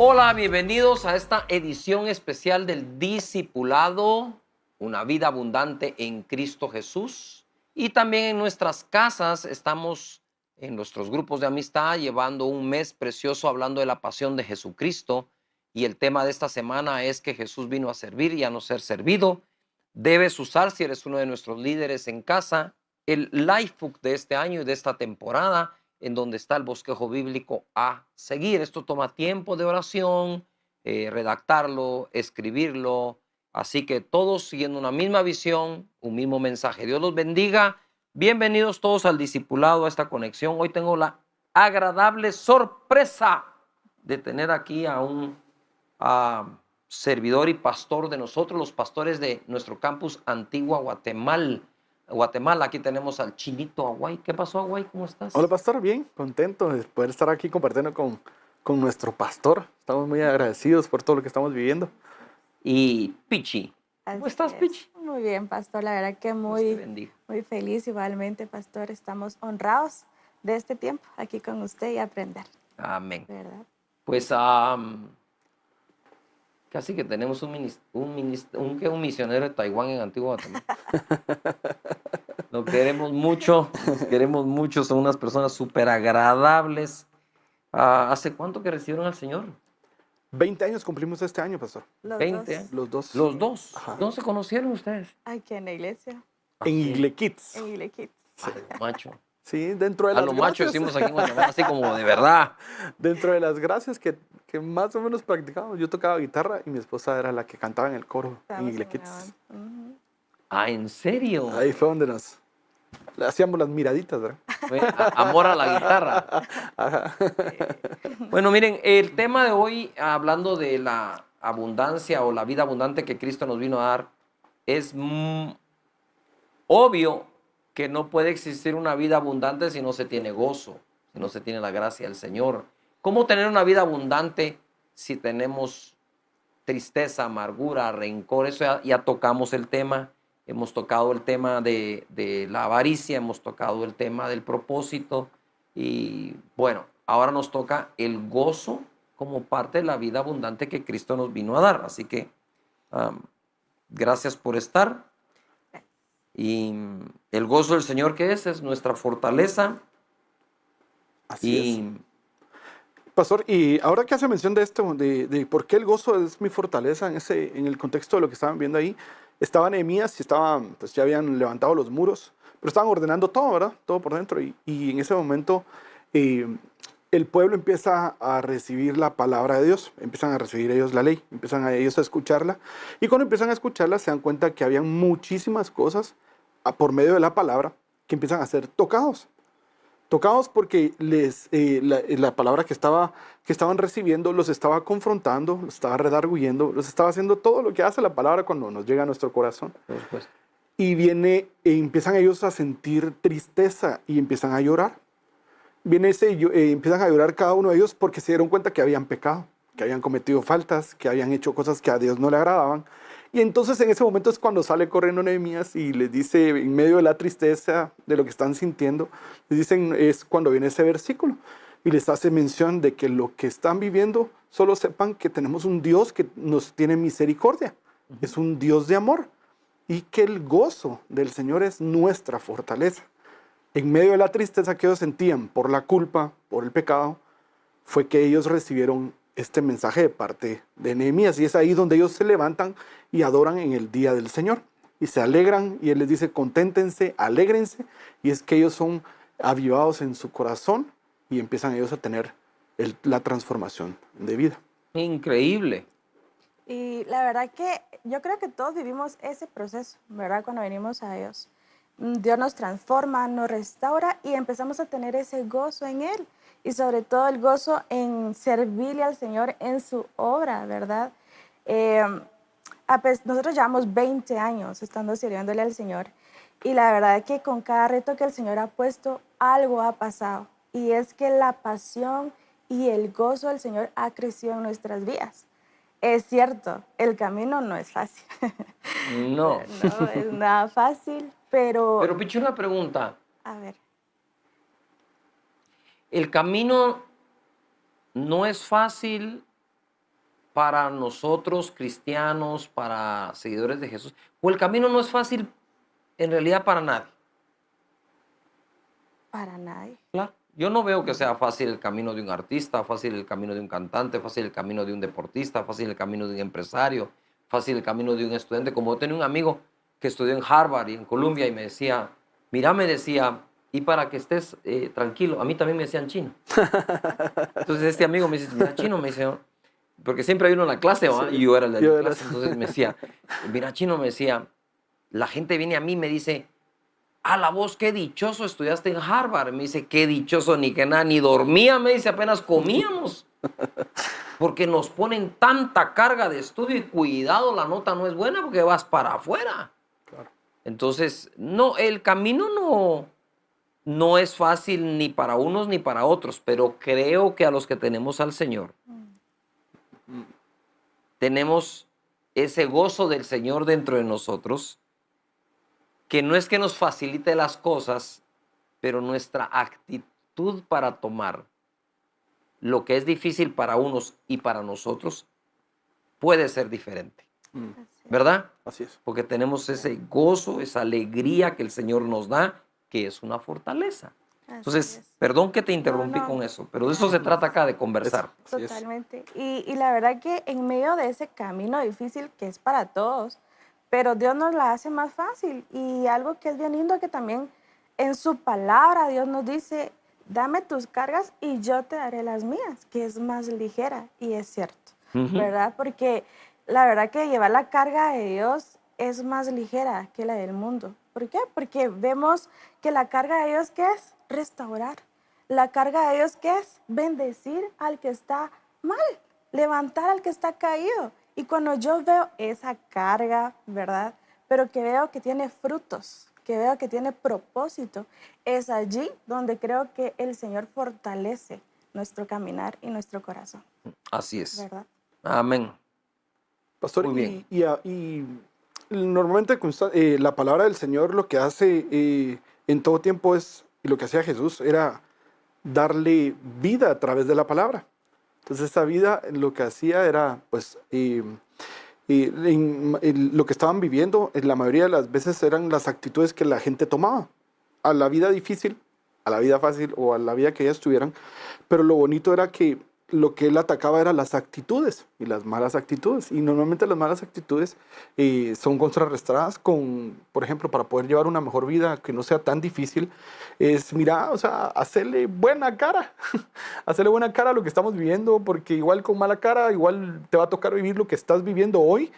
Hola, bienvenidos a esta edición especial del Discipulado, una vida abundante en Cristo Jesús. Y también en nuestras casas estamos en nuestros grupos de amistad llevando un mes precioso hablando de la pasión de Jesucristo. Y el tema de esta semana es que Jesús vino a servir y a no ser servido. Debes usar, si eres uno de nuestros líderes en casa, el Lifebook de este año y de esta temporada, en donde está el bosquejo bíblico a seguir. Esto toma tiempo de oración, redactarlo, escribirlo. Así que todos siguiendo una misma visión, un mismo mensaje. Dios los bendiga. Bienvenidos todos al discipulado, a esta conexión. Hoy tengo la agradable sorpresa de tener aquí a un servidor y pastor de nosotros, los pastores de nuestro campus Antigua Guatemala. Aquí tenemos al Chinito Aguay. ¿Qué pasó, Aguay? ¿Cómo estás? Hola, pastor, bien, contento de poder estar aquí compartiendo con nuestro pastor. Estamos muy agradecidos por todo lo que estamos viviendo. Y Pichi. ¿Cómo estás, Pichi? Muy bien, pastor, la verdad que Dios te bendiga. muy feliz igualmente, pastor. Estamos honrados de este tiempo aquí con usted y aprender. Amén. ¿Verdad? Pues casi que tenemos un misionero de Taiwán en Antigua Guatemala. Lo queremos mucho, son unas personas súper agradables. ¿Hace cuánto que recibieron al Señor? 20 años cumplimos este año, pastor. Los 20 dos. Los dos. Los dos. Ajá. ¿Dónde se conocieron ustedes? Aquí en la iglesia, En Igle Kids. en Ile Kids. A lo macho. Sí, dentro de A las lo macho gracias. decimos aquí en Guatemala, así como de verdad. Dentro de las gracias que más o menos practicábamos. Yo tocaba guitarra y mi esposa era la que cantaba en el coro en Estábamos Igle en Kids. una banda. ¿En serio? Ahí fue donde le hacíamos las miraditas, ¿verdad? Fue amor a la guitarra. Ajá. Bueno, miren, el tema de hoy, hablando de la abundancia o la vida abundante que Cristo nos vino a dar, es obvio que no puede existir una vida abundante si no se tiene gozo, si no se tiene la gracia del Señor. ¿Cómo tener una vida abundante si tenemos tristeza, amargura, rencor? Eso ya tocamos el tema. Hemos tocado el tema de la avaricia, hemos tocado el tema del propósito y bueno, ahora nos toca el gozo como parte de la vida abundante que Cristo nos vino a dar. Así que gracias por estar. Y el gozo del Señor, ¿qué es? Es nuestra fortaleza. Así es. Pastor, y ahora que hace mención de esto, de por qué el gozo es mi fortaleza en el contexto de lo que estaban viendo ahí, estaba Nehemías y pues ya habían levantado los muros, pero estaban ordenando todo, ¿verdad? Todo por dentro. Y en ese momento el pueblo empieza a recibir la palabra de Dios, empiezan a recibir ellos la ley, empiezan a ellos a escucharla. Y cuando empiezan a escucharla se dan cuenta que habían muchísimas cosas por medio de la palabra que empiezan a ser tocados. Tocados porque la palabra que estaban recibiendo los estaba confrontando, los estaba redarguyendo, los estaba haciendo todo lo que hace la palabra cuando nos llega a nuestro corazón. Por supuesto. Y empiezan ellos a sentir tristeza y empiezan a llorar. Empiezan a llorar cada uno de ellos porque se dieron cuenta que habían pecado, que habían cometido faltas, que habían hecho cosas que a Dios no le agradaban. Y entonces en ese momento es cuando sale corriendo Nehemías y les dice, en medio de la tristeza, de lo que están sintiendo, les dicen, es cuando viene ese versículo. Y les hace mención de que lo que están viviendo, solo sepan que tenemos un Dios que nos tiene misericordia. Es un Dios de amor. Y que el gozo del Señor es nuestra fortaleza. En medio de la tristeza que ellos sentían por la culpa, por el pecado, fue que ellos recibieron este mensaje de parte de Nehemías. Y es ahí donde ellos se levantan y adoran en el día del Señor. Y se alegran y Él les dice, conténtense, alégrense. Y es que ellos son avivados en su corazón y empiezan ellos a tener la transformación de vida. Increíble. Y la verdad que yo creo que todos vivimos ese proceso, ¿verdad? Cuando venimos a Dios. Dios nos transforma, nos restaura y empezamos a tener ese gozo en Él. Y sobre todo el gozo en servirle al Señor en su obra, ¿verdad? Nosotros llevamos 20 años estando sirviéndole al Señor y la verdad que con cada reto que el Señor ha puesto, algo ha pasado. Y es que la pasión y el gozo del Señor ha crecido en nuestras vidas. Es cierto, el camino no es fácil. No. No es nada fácil, pero... Pero, Pichi, una pregunta. A ver. El camino no es fácil para nosotros cristianos, para seguidores de Jesús, o el camino no es fácil en realidad para nadie. Para nadie. Claro. Yo no veo que sea fácil el camino de un artista, fácil el camino de un cantante, fácil el camino de un deportista, fácil el camino de un empresario, fácil el camino de un estudiante. Como yo tenía un amigo que estudió en Harvard y en Columbia y me decía, mira, me decía, y para que estés tranquilo, a mí también me decían chino. Entonces este amigo me dice, mira, chino, me dice, porque siempre hay uno en la clase, ¿va? Sí, Y yo era el de yo la era- clase, entonces me decía, mira, chino, me decía, la gente viene a mí y me dice, a la voz, qué dichoso estudiaste en Harvard. Me dice, qué dichoso, ni que nada, ni dormía, me dice, apenas comíamos. Porque nos ponen tanta carga de estudio y cuidado, la nota no es buena porque vas para afuera. Claro. Entonces, no, el camino no es fácil ni para unos ni para otros, pero creo que a los que tenemos al Señor, tenemos ese gozo del Señor dentro de nosotros, que no es que nos facilite las cosas, pero nuestra actitud para tomar lo que es difícil para unos y para nosotros puede ser diferente, Mm, ¿verdad? Así es. Porque tenemos ese gozo, esa alegría que el Señor nos da, que es una fortaleza. Así Entonces, es. perdón que te interrumpí no. con eso, pero de eso se trata acá, de conversar. Así es. Totalmente. Y la verdad que en medio de ese camino difícil que es para todos, pero Dios nos la hace más fácil. Y algo que es bien lindo que también en su palabra Dios nos dice, dame tus cargas y yo te daré las mías, que es más ligera. Y es cierto, Ujú. ¿verdad? Porque la verdad que llevar la carga de Dios es más ligera que la del mundo. ¿Por qué? Porque vemos que la carga de Dios, ¿qué es? Restaurar. La carga de Dios, ¿qué es? Bendecir al que está mal, levantar al que está caído. Y cuando yo veo esa carga, ¿verdad? Pero que veo que tiene frutos, que veo que tiene propósito, es allí donde creo que el Señor fortalece nuestro caminar y nuestro corazón, Así es. ¿verdad? Amén. Pastor, Muy bien. y normalmente la palabra del Señor lo que hace en todo tiempo es, y lo que hacía Jesús era darle vida a través de la palabra. Entonces esa vida lo que hacía era, pues, lo que estaban viviendo, en la mayoría de las veces eran las actitudes que la gente tomaba a la vida difícil, a la vida fácil o a la vida que ellas tuvieran. Pero lo bonito era que lo que él atacaba eran las actitudes y las malas actitudes. Y normalmente las malas actitudes son contrarrestadas con, por ejemplo, para poder llevar una mejor vida que no sea tan difícil, es, mira, o sea, hacerle buena cara. Hacerle buena cara a lo que estamos viviendo, porque igual con mala cara, igual te va a tocar vivir lo que estás viviendo hoy,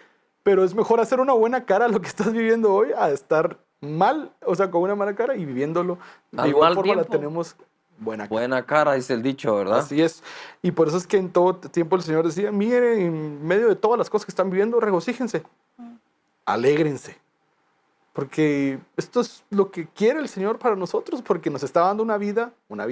pero es mejor hacer una buena cara a lo que estás viviendo hoy a estar mal, o sea, con una mala cara y viviéndolo. De Al igual mal forma la tiempo. tenemos buena cara. Buena cara, dice el dicho, ¿verdad? Así es. Y por eso es que en todo tiempo el Señor decía, miren, en medio de todas las cosas que están viviendo, regocíjense, alégrense. Porque esto es lo que quiere el Señor para nosotros, porque nos está dando una vida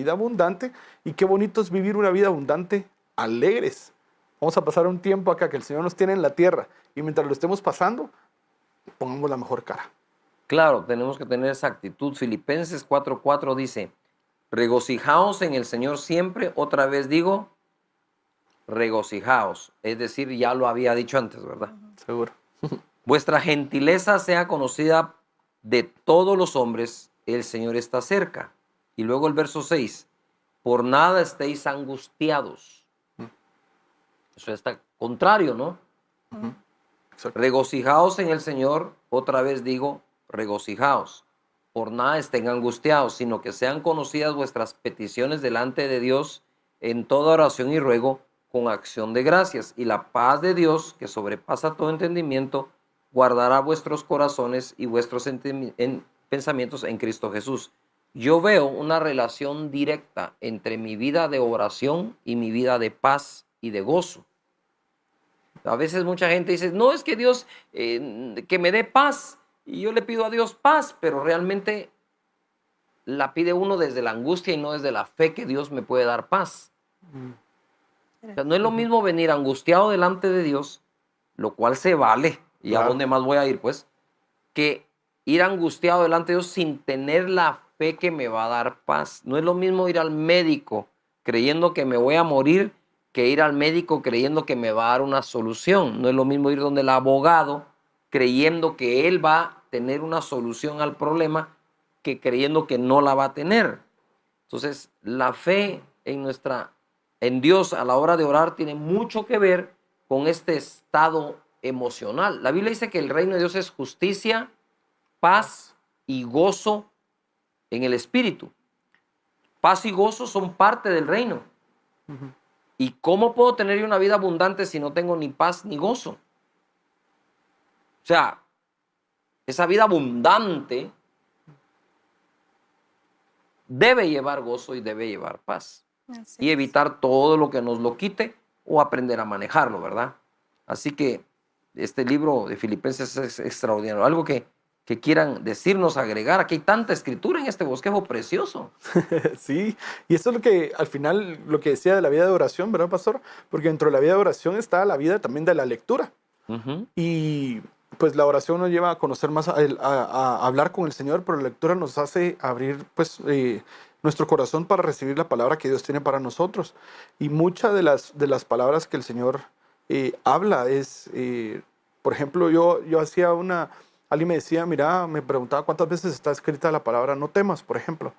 abundante. Y qué bonito es vivir una vida abundante, alegres. Vamos a pasar un tiempo acá que el Señor nos tiene en la tierra. Y mientras lo estemos pasando, pongamos la mejor cara. Claro, tenemos que tener esa actitud. Filipenses 4:4 dice, regocijaos en el Señor siempre. Otra vez digo, regocijaos. Es decir, ya lo había dicho antes, ¿verdad? Seguro. Vuestra gentileza sea conocida de todos los hombres, el Señor está cerca. Y luego el verso 6, por nada estéis angustiados. Eso está contrario, ¿no? Exacto. Regocijaos en el Señor, otra vez digo, regocijaos. Por nada estén angustiados, sino que sean conocidas vuestras peticiones delante de Dios en toda oración y ruego con acción de gracias. Y la paz de Dios, que sobrepasa todo entendimiento, guardará vuestros corazones y vuestros pensamientos en Cristo Jesús. Yo veo una relación directa entre mi vida de oración y mi vida de paz y de gozo. A veces mucha gente dice, no, es que Dios que me dé paz. Y yo le pido a Dios paz, pero realmente la pide uno desde la angustia y no desde la fe que Dios me puede dar paz. O sea, no es lo mismo venir angustiado delante de Dios, lo cual se vale, y Claro. a dónde más voy a ir, pues, que ir angustiado delante de Dios sin tener la fe que me va a dar paz. No es lo mismo ir al médico creyendo que me voy a morir que ir al médico creyendo que me va a dar una solución. No es lo mismo ir donde el abogado creyendo que él va a tener una solución al problema que creyendo que no la va a tener. Entonces, la fe en Dios a la hora de orar tiene mucho que ver con este estado emocional. La Biblia dice que el reino de Dios es justicia, paz y gozo en el espíritu. Paz y gozo son parte del reino. ¿Y cómo puedo tener yo una vida abundante si no tengo ni paz ni gozo? O sea, esa vida abundante debe llevar gozo y debe llevar paz. Así Y es. evitar todo lo que nos lo quite o aprender a manejarlo, ¿verdad? Así que este libro de Filipenses es extraordinario. Algo que quieran decirnos, agregar. Aquí hay tanta escritura en este bosquejo precioso. Sí, y esto es lo que al final, lo que decía de la vida de oración, ¿verdad, pastor? Porque dentro de la vida de oración está la vida también de la lectura. Ujú. Y pues la oración nos lleva a conocer más, a hablar con el Señor, pero la lectura nos hace abrir pues nuestro corazón para recibir la palabra que Dios tiene para nosotros. Y muchas de las palabras que el Señor habla es, por ejemplo, yo hacía alguien me decía, mira, me preguntaba cuántas veces está escrita la palabra no temas, por ejemplo.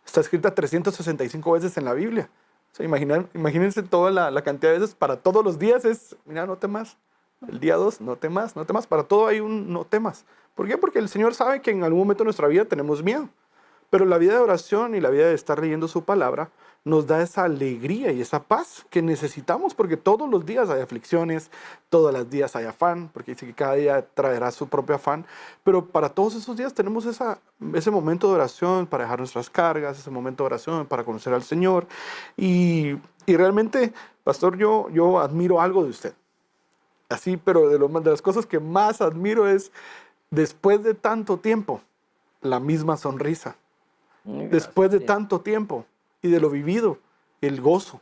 Está escrita 365 veces en la Biblia. O sea, imagínense toda la cantidad de veces para todos los días es, mira, no temas. El día 2, no temas, no temas. Para todo hay un no temas. ¿Por qué? Porque el Señor sabe que en algún momento de nuestra vida tenemos miedo. Pero la vida de oración y la vida de estar leyendo su palabra nos da esa alegría y esa paz que necesitamos, porque todos los días hay aflicciones, todos los días hay afán, porque dice que cada día traerá su propio afán. Pero para todos esos días tenemos ese momento de oración para dejar nuestras cargas, ese momento de oración para conocer al Señor. Y realmente, pastor, yo admiro algo de usted. Así, pero de las cosas que más admiro es, después de tanto tiempo, la misma sonrisa. Después de Gracias. tanto tiempo y de lo vivido, el gozo.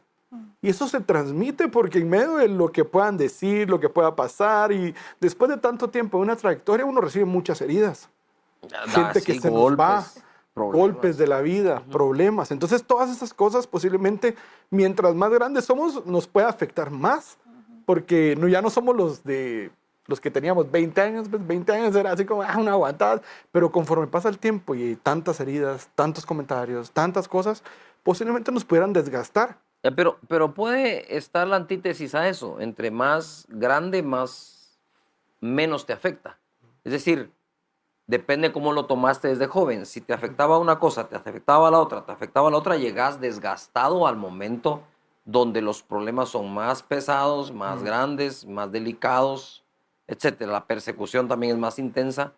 Y eso se transmite porque en medio de lo que puedan decir, lo que pueda pasar, y después de tanto tiempo de una trayectoria, uno recibe muchas heridas. Gente que Sí, se nos va, golpes de problemas. la vida, problemas. Entonces, todas esas cosas posiblemente, mientras más grandes somos, nos puede afectar más. Porque ya no somos los que teníamos 20 años, pues 20 años era así como una aguantada, pero conforme pasa el tiempo y tantas heridas, tantos comentarios, tantas cosas, posiblemente nos pudieran desgastar. Pero puede estar la antítesis a eso. Entre más grande, menos te afecta. Es decir, depende cómo lo tomaste desde joven. Si te afectaba una cosa, te afectaba la otra, te afectaba la otra, llegas desgastado al momento donde los problemas son más pesados, más grandes, más delicados, etcétera. La persecución también es más intensa.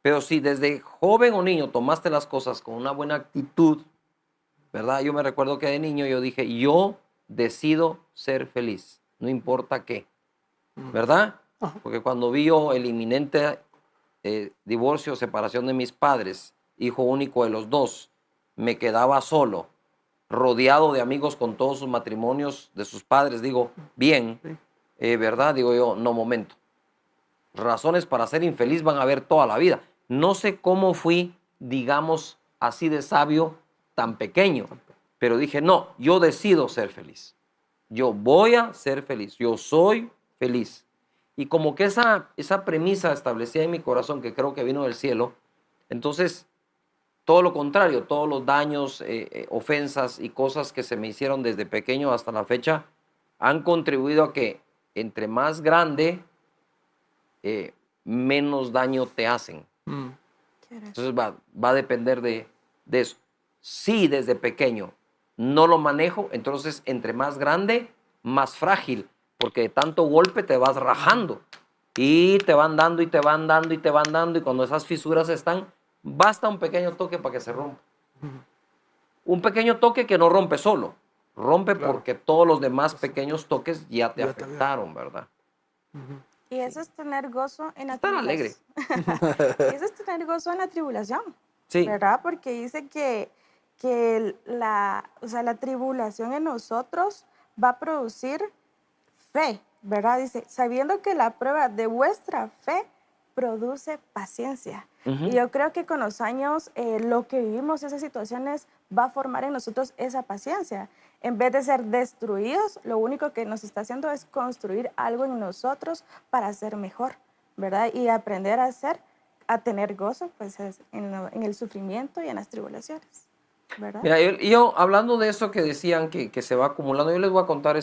Pero si desde joven o niño tomaste las cosas con una buena actitud, ¿verdad? Yo me recuerdo que de niño yo dije, yo decido ser feliz, no importa qué, ¿verdad? Porque cuando vi yo el inminente divorcio o separación de mis padres, hijo único de los dos, me quedaba solo, rodeado de amigos con todos sus matrimonios de sus padres, digo, bien, ¿verdad? Digo yo, no, momento. Razones para ser infeliz van a haber toda la vida. No sé cómo fui, digamos, así de sabio tan pequeño, pero dije, no, yo decido ser feliz. Yo voy a ser feliz. Yo soy feliz. Y como que esa premisa establecida en mi corazón, que creo que vino del cielo, entonces todo lo contrario, todos los daños, ofensas y cosas que se me hicieron desde pequeño hasta la fecha han contribuido a que entre más grande, menos daño te hacen. Entonces va a depender de eso. Si desde pequeño no lo manejo, entonces entre más grande, más frágil, porque de tanto golpe te vas rajando y te van dando y te van dando y te van dando, y cuando esas fisuras están, basta un pequeño toque para que se rompa. Un pequeño toque que no rompe solo, rompe Claro. porque todos los demás pequeños toques ya te Ya te afectaron, ¿verdad? Y eso es tener gozo en la Estar alegre. tribulación. Y eso es tener gozo en la tribulación, Sí. ¿verdad? Porque dice que o sea, la tribulación en nosotros va a producir fe, ¿verdad? Dice, sabiendo que la prueba de vuestra fe produce paciencia. Ujú. Y yo creo que con los años lo que vivimos, esas situaciones, va a formar en nosotros esa paciencia. En vez de ser destruidos, lo único que nos está haciendo es construir algo en nosotros para ser mejor, ¿verdad? Y aprender a tener gozo, pues, en el sufrimiento y en las tribulaciones, ¿verdad? Mira, yo hablando de eso que decían que se va acumulando, yo les voy a contar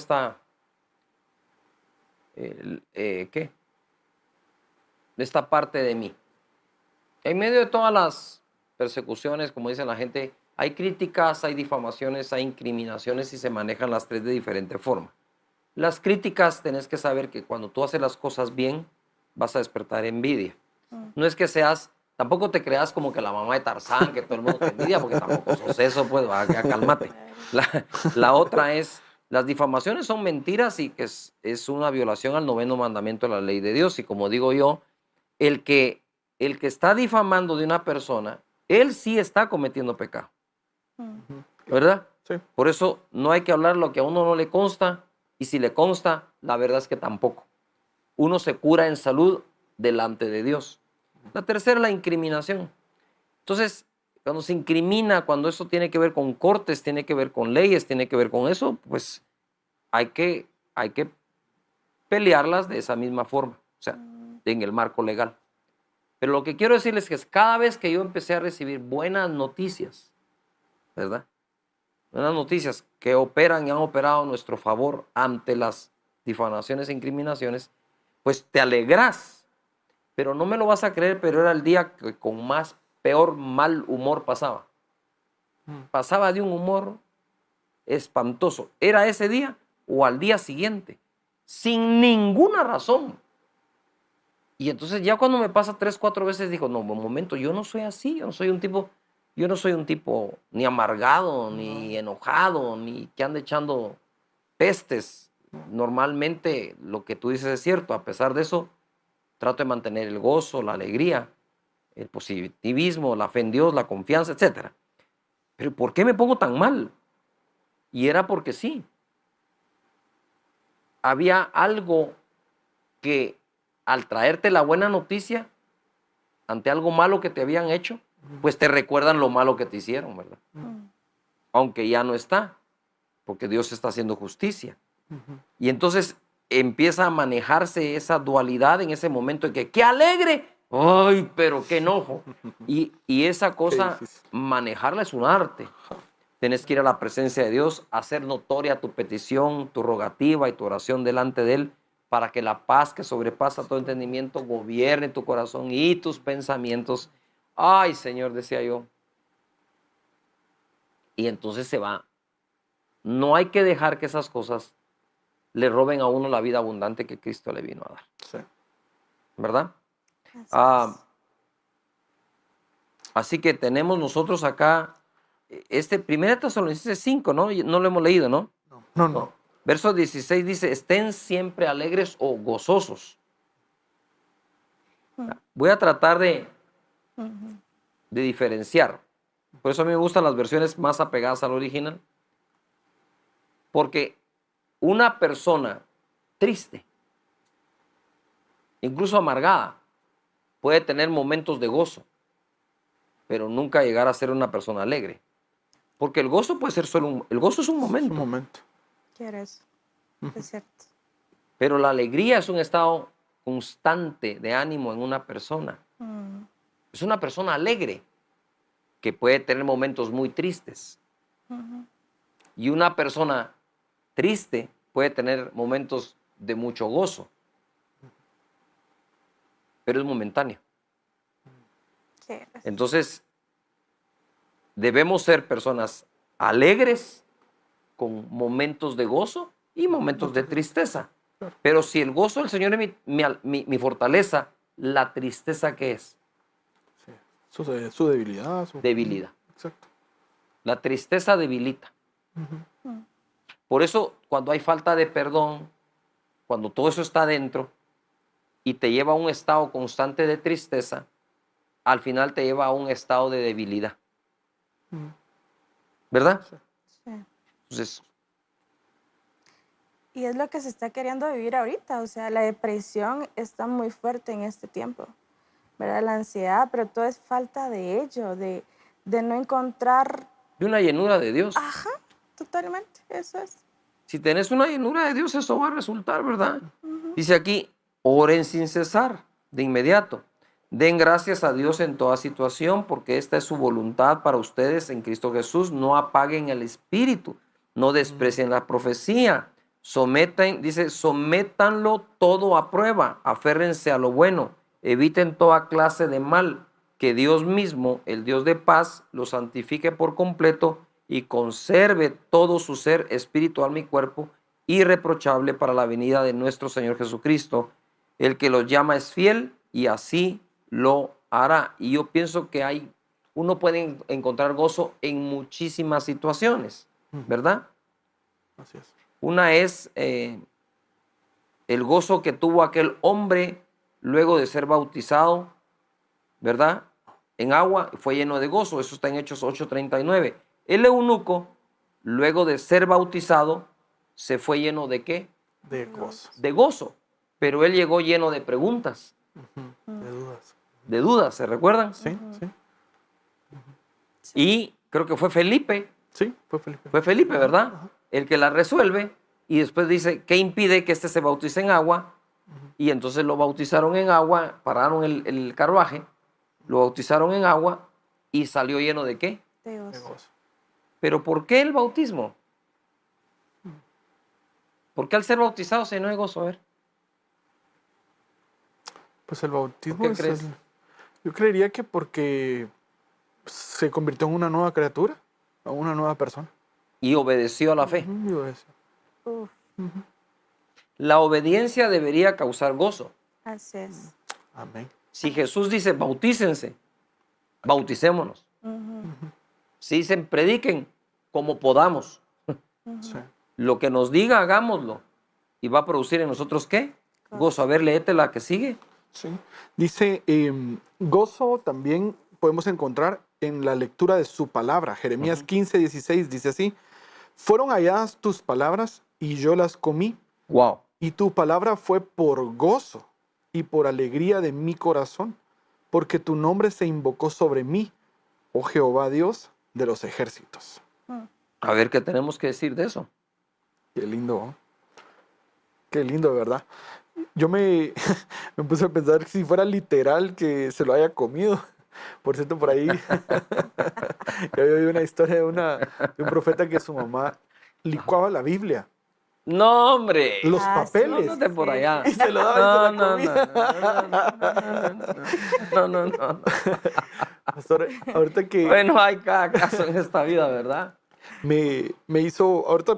¿qué? Esta parte de mí. En medio de todas las persecuciones, como dice la gente, hay críticas, hay difamaciones, hay incriminaciones y se manejan las tres de diferente forma. Las críticas tenés que saber que cuando tú haces las cosas bien, vas a despertar envidia. No es que tampoco te creas como que la mamá de Tarzán, que todo el mundo te envidia, porque tampoco sos eso, pues, ya cálmate. La otra es, las difamaciones son mentiras y que es una violación al 9º mandamiento de la ley de Dios. Y como digo yo, el que está difamando de una persona, él sí está cometiendo pecado, ¿verdad? Sí. Por eso no hay que hablar lo que a uno no le consta, y si le consta, la verdad es que tampoco. Uno se cura en salud delante de Dios. La tercera, la incriminación. Entonces, cuando se incrimina, cuando eso tiene que ver con cortes, tiene que ver con leyes, tiene que ver con eso, pues hay que pelearlas de esa misma forma, o sea, en el marco legal. Pero lo que quiero decirles es que cada vez que yo empecé a recibir buenas noticias, ¿verdad? Buenas noticias que operan y han operado a nuestro favor ante las difamaciones e incriminaciones, pues te alegras. Pero no me lo vas a creer, pero era el día que con peor mal humor pasaba. Pasaba de un humor espantoso. ¿Era ese día o al día siguiente? Sin ninguna razón. Y entonces ya cuando me pasa 3, 4 veces, digo, no, un momento, yo no soy así, yo no soy un tipo ni amargado, ni enojado, ni que ande echando pestes. Normalmente lo que tú dices es cierto. A pesar de eso, trato de mantener el gozo, la alegría, el positivismo, la fe en Dios, la confianza, etc. Pero ¿por qué me pongo tan mal? Y era porque sí. Había algo que al traerte la buena noticia ante algo malo que te habían hecho, pues te recuerdan lo malo que te hicieron, ¿verdad? Aunque ya no está, porque Dios está haciendo justicia. Y entonces empieza a manejarse esa dualidad en ese momento en que ¡qué alegre! ¡Ay, pero qué enojo! Y esa cosa, manejarla es un arte. Tienes que ir a la presencia de Dios, hacer notoria tu petición, tu rogativa y tu oración delante de Él, para que la paz que sobrepasa todo entendimiento gobierne tu corazón y tus pensamientos. Ay, Señor, decía yo. Y entonces se va. No hay que dejar que esas cosas le roben a uno la vida abundante que Cristo le vino a dar. Sí. ¿Verdad? Así Así que tenemos nosotros acá, 1 Tesalonicenses 5, ¿no? No lo hemos leído, ¿no? No. Verso 16 dice, estén siempre alegres o gozosos. Voy a tratar de diferenciar. Por eso a mí me gustan las versiones más apegadas al original. Porque una persona triste, incluso amargada, puede tener momentos de gozo, pero nunca llegar a ser una persona alegre. Porque el gozo puede ser el gozo es un momento. Un momento. ¿Quieres? Es cierto. Pero la alegría es un estado constante de ánimo en una persona. Es una persona alegre que puede tener momentos muy tristes. Y una persona triste puede tener momentos de mucho gozo. Pero es momentáneo. Entonces, debemos ser personas alegres con momentos de gozo y momentos de tristeza. Pero si el gozo del Señor es mi fortaleza, ¿la tristeza qué es? Sí. Su debilidad. Debilidad. Exacto. La tristeza debilita. Por eso, cuando hay falta de perdón, cuando todo eso está dentro y te lleva a un estado constante de tristeza, al final te lleva a un estado de debilidad. ¿Verdad? Sí. Entonces, Y es lo que se está queriendo vivir ahorita, o sea, la depresión está muy fuerte en este tiempo. ¿verdad? La ansiedad, pero todo es falta de ello, de no encontrar, De una llenura de Dios. ajá, totalmente, eso es. Si tenés una llenura de Dios, eso va a resultar, ¿verdad? Dice aquí, oren sin cesar, de inmediato. Den gracias a Dios en toda situación, porque esta es su voluntad para ustedes en Cristo Jesús. No apaguen el espíritu, no desprecien la profecía. Dice, sométanlo todo a prueba, aférrense a lo bueno, eviten toda clase de mal, que Dios mismo, el Dios de paz, lo santifique por completo y conserve todo su ser, espíritu, alma y cuerpo, irreprochable para la venida de nuestro Señor Jesucristo. El que los llama es fiel y así lo hará. Y yo pienso que uno puede encontrar gozo en muchísimas situaciones, ¿verdad? Así es. Una es el gozo que tuvo aquel hombre luego de ser bautizado, ¿verdad? En agua, fue lleno de gozo. Eso está en Hechos 8:39. El eunuco, luego de ser bautizado, se fue lleno de ¿qué? De gozo. De gozo. Pero él llegó lleno de preguntas, De dudas. de dudas, ¿se recuerdan? Sí, sí. Y creo que fue Felipe, Sí, fue Felipe. ¿verdad? El que la resuelve y después dice, ¿qué impide que este se bautice en agua? Y entonces lo bautizaron en agua, pararon el carruaje, lo bautizaron en agua y salió lleno de ¿qué? De De gozo. gozo. ¿Pero por qué el bautismo? ¿Por qué al ser bautizado se llenó de gozo? A ver. Pues el bautismo ¿Por qué es crees? yo creería que porque se convirtió en una nueva criatura, a una nueva persona. Y obedeció a la fe. Ujú, yo decía. Uf, La obediencia debería causar gozo. así es. Amén. Si Jesús dice, bautícense, bauticémonos. Si dicen, prediquen como podamos. Sí. Lo que nos diga, hagámoslo. Y va a producir en nosotros, ¿qué? Gozo. A ver, léete la que sigue. Sí. Dice, gozo también podemos encontrar en la lectura de su palabra. Jeremías 15:16 dice así, fueron halladas tus palabras y yo las comí, Wow. y tu palabra fue por gozo y por alegría de mi corazón, porque tu nombre se invocó sobre mí, oh Jehová Dios de los ejércitos. A ver, ¿qué tenemos que decir de eso? Qué lindo, ¿no? Qué lindo, ¿verdad? Yo me puse a pensar que si fuera literal que se lo haya comido. Por cierto, por ahí yo había oído una historia de un profeta que su mamá licuaba la Biblia, No, hombre. los Ah, sí. papeles, Ándate por Sí, allá. y se lo daba y se la No, comía. no. Pastor, ahorita que Bueno, hay cada caso en esta vida, ¿verdad? ahorita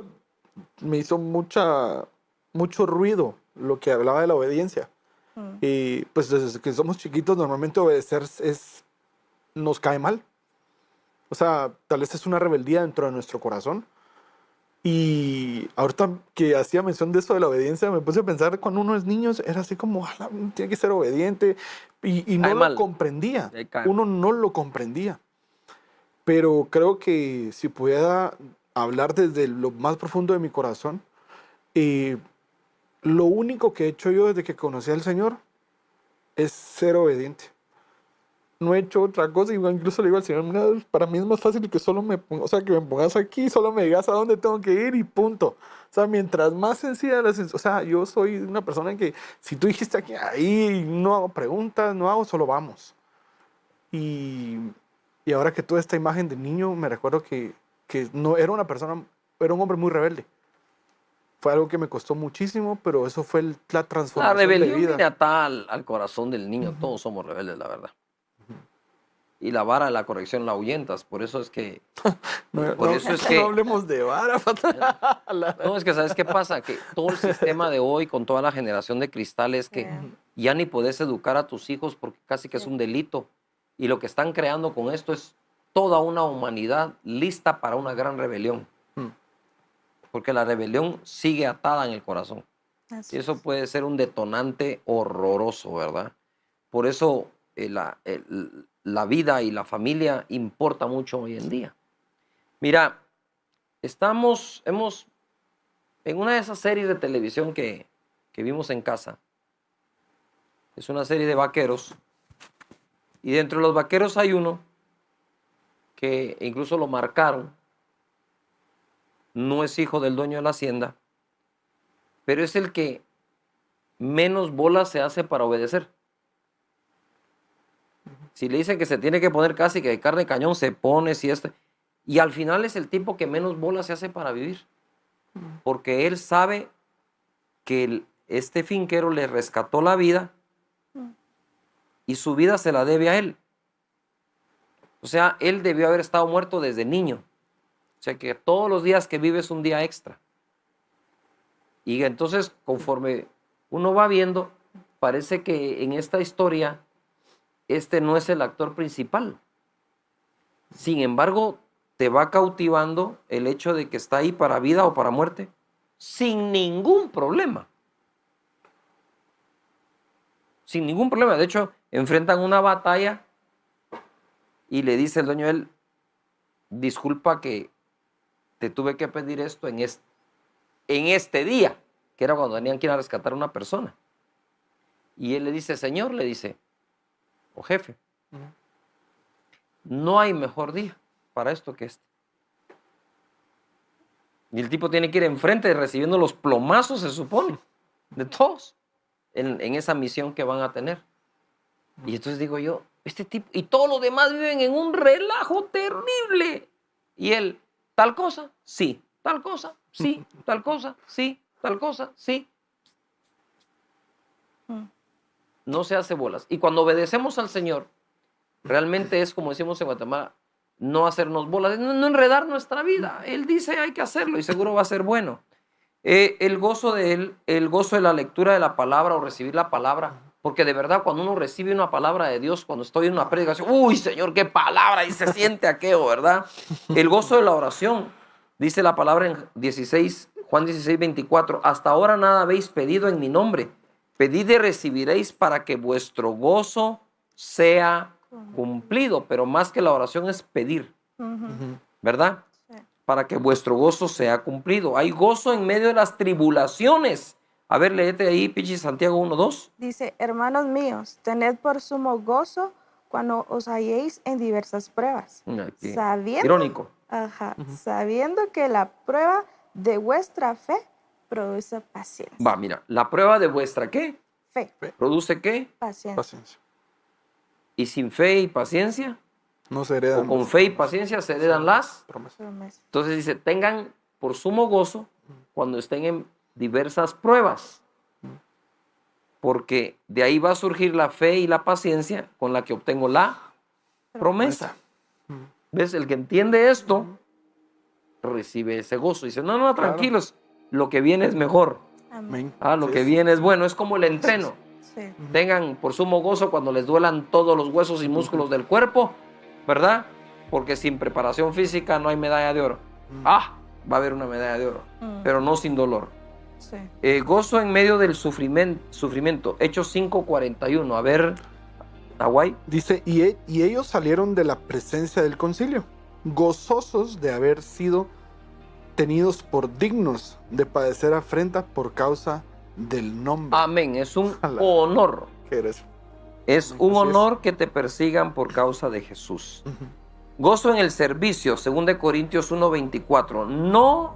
me hizo mucho ruido lo que hablaba de la obediencia. Y pues desde que somos chiquitos normalmente obedecer nos cae mal. O sea, tal vez es una rebeldía dentro de nuestro corazón. Y ahorita que hacía mención de eso de la obediencia, me puse a pensar cuando uno es niño, era así como, "Ala, tiene que ser obediente". Y no Cae lo mal. comprendía. Ahí cae. Uno no lo comprendía. Pero creo que si pudiera hablar desde lo más profundo de mi corazón, lo único que he hecho yo desde que conocí al Señor es ser obediente. No he hecho otra cosa, y incluso le digo al Señor, mira, para mí es más fácil que solo que me pongas aquí, solo me digas a dónde tengo que ir y punto. O sea, mientras más sencilla o sea, yo soy una persona que si tú dijiste aquí, ahí no hago preguntas, no hago, solo vamos. Y ahora que toda esta imagen de niño, me recuerdo que no era era un hombre muy rebelde. Fue algo que me costó muchísimo, pero eso fue la La transformación de rebelión vida. viene atada al corazón del niño. Todos somos rebeldes, la verdad. Y la vara de la corrección la ahuyentas. Por eso es que... Por eso es que... No hablemos de vara, No, es que ¿sabes qué pasa? Que todo el sistema de hoy, con toda la generación de cristal, es que ya ni podés educar a tus hijos porque casi que es un delito. Y lo que están creando con esto es toda una humanidad lista para una gran rebelión. Porque la rebelión sigue atada en el corazón. Así Y eso puede ser un detonante horroroso, ¿verdad? Por eso la vida y la familia importa mucho hoy en día. Mira, hemos en una de esas series de televisión que vimos en casa. Es una serie de vaqueros Y dentro de los vaqueros hay uno que incluso lo marcaron. No es hijo del dueño de la hacienda, pero es el que menos bolas se hace para obedecer. Si le dicen que se tiene que poner casi que de carne de cañón, se pone, y al final es el tipo que menos bolas se hace para vivir. Porque él sabe que este finquero le rescató la vida y su vida se la debe a él. O sea, él debió haber estado muerto desde niño. O sea, que todos los días que vive es un día extra. Y entonces, conforme uno va viendo, parece que en esta historia este no es el actor principal. Sin embargo, te va cautivando el hecho de que está ahí para vida o para muerte sin ningún problema. Sin ningún problema. De hecho, enfrentan una batalla y le dice el dueño de él, disculpa que te tuve que pedir esto en este día, que era cuando tenían que ir a rescatar a una persona. Y él le dice, señor, le dice, o jefe, no hay mejor día para esto que este. Y el tipo tiene que ir enfrente recibiendo los plomazos, se supone, de todos, en esa misión que van a tener. Y entonces digo yo, este tipo, y todos los demás viven en un relajo terrible. Y él, tal cosa, sí, tal cosa, sí, tal cosa, sí, tal cosa, sí. No se hace bolas. Y cuando obedecemos al Señor, realmente es como decimos en Guatemala, no hacernos bolas, no enredar nuestra vida. Él dice hay que hacerlo y seguro va a ser bueno. El gozo de él, el gozo de la lectura de la palabra o recibir la palabra, porque de verdad cuando uno recibe una palabra de Dios, cuando estoy en una predicación, uy Señor, qué palabra, y se siente aquello, ¿verdad? El gozo de la oración, dice la palabra en Juan 16, 24, hasta ahora nada habéis pedido en mi nombre, pedid y recibiréis para que vuestro gozo sea cumplido, pero más que la oración es pedir, ¿verdad? Sí. Para que vuestro gozo sea cumplido. Hay gozo en medio de las tribulaciones. A ver, léete ahí, Pichi, Santiago 1:2. Dice, hermanos míos, tened por sumo gozo cuando os halléis en diversas pruebas, Aquí. sabiendo, Irónico. sabiendo que la prueba de vuestra fe produce paciencia. Va, mira, la prueba de vuestra ¿qué? Fe, ¿Produce qué? paciencia. Paciencia. Y sin fe y paciencia, No se o heredan con las fe y paciencia se heredan las. promesas. Promesa. Entonces dice, tengan por sumo gozo cuando estén en diversas pruebas, porque de ahí va a surgir la fe y la paciencia con la que obtengo la promesa. ¿Ves? El que entiende esto recibe ese gozo. Dice, no, tranquilos, lo que viene es mejor. Amén. Amén. Lo Sí, que sí. viene es bueno, es como el entreno. Sí. Tengan por sumo gozo cuando les duelan todos los huesos y músculos del cuerpo, ¿verdad? Porque sin preparación física no hay medalla de oro. Va a haber una medalla de oro, pero no sin dolor. Sí. Gozo en medio del sufrimiento. Hechos 5:41. A ver, Hawái. Dice, y ellos salieron de la presencia del concilio, gozosos de haber sido tenidos por dignos de padecer afrenta por causa del nombre. Amén. Es un Ojalá. honor. ¿Qué eres? Es un Así es. honor que te persigan por causa de Jesús. Gozo en el servicio, 2 Corintios 1:24. No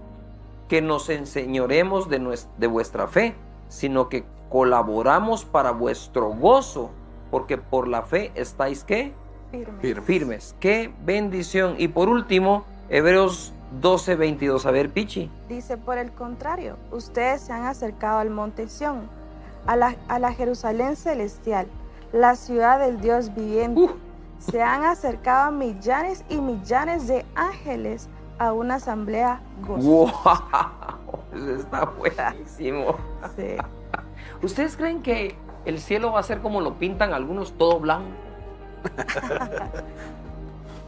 que nos enseñoremos de vuestra fe, sino que colaboramos para vuestro gozo, porque por la fe estáis, ¿qué? Firme. Firmes. ¡Qué bendición! Y por último, Hebreos 12:22. A ver, Pichi. Dice, por el contrario, ustedes se han acercado al monte Sión, a la Jerusalén celestial, la ciudad del Dios viviente. Se han acercado a millares y millares de ángeles a una asamblea gozosa. ¡Wow! Eso está buenísimo. Sí. ¿Ustedes creen que el cielo va a ser como lo pintan algunos, todo blanco?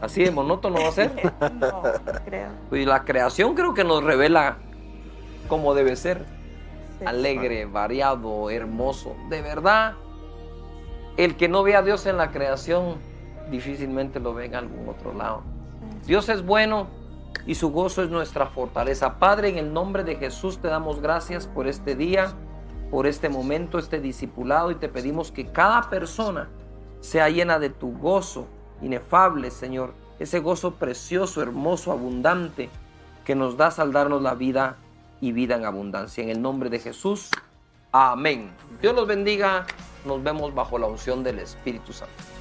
¿Así de monótono va a ser? No, creo. Y la creación creo que nos revela cómo debe ser. Sí. Alegre, variado, hermoso. De verdad, el que no ve a Dios en la creación, difícilmente lo ve en algún otro lado. Dios es bueno y su gozo es nuestra fortaleza. Padre, en el nombre de Jesús te damos gracias por este día, por este momento, este discipulado, y te pedimos que cada persona sea llena de tu gozo inefable, Señor, ese gozo precioso, hermoso, abundante que nos das al darnos la vida y vida en abundancia. En el nombre de Jesús, amén. Dios los bendiga. Nos vemos bajo la unción del Espíritu Santo.